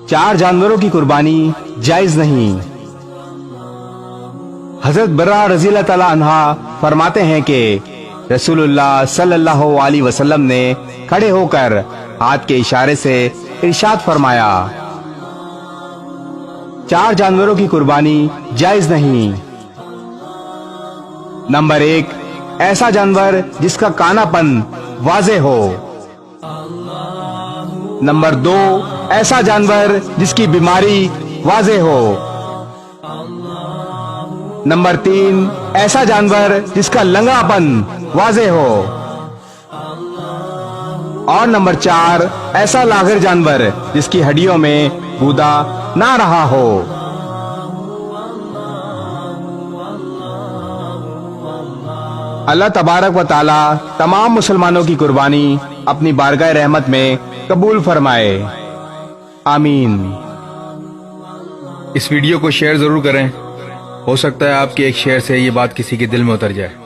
4 जानवरों की कुर्बानी जायज नहीं। हजरत बर्रा रज़ी अल्लाह ताला अन्हा फरमाते हैं कि रसूलुल्लाह सल्लल्लाहु अलैहि वसल्लम ने खड़े होकर हाथ के इशारे से इरशाद फरमाया, 4 जानवरों की कुर्बानी जायज नहीं। नंबर 1, ऐसा जानवर जिसका कानापन वाज़े हो। नंबर 2, ऐसा जानवर जिसकी बीमारी वाज़े हो। नंबर 3, ऐसा जानवर जिसका लंगड़ापन वाज़े हो। और नंबर 4, ऐसा लाग़िर जानवर जिसकी हड्डियों में गूदा ना रहा हो। अल्लाह तबारक व ताला तमाम मुसलमानों की कुर्बानी अपनी बारगाह रहमत में कबूल फरमाए, आमीन। इस वीडियो को शेयर जरूर करें, हो सकता है आपके एक शेयर से ये बात किसी के दिल में उतर जाए।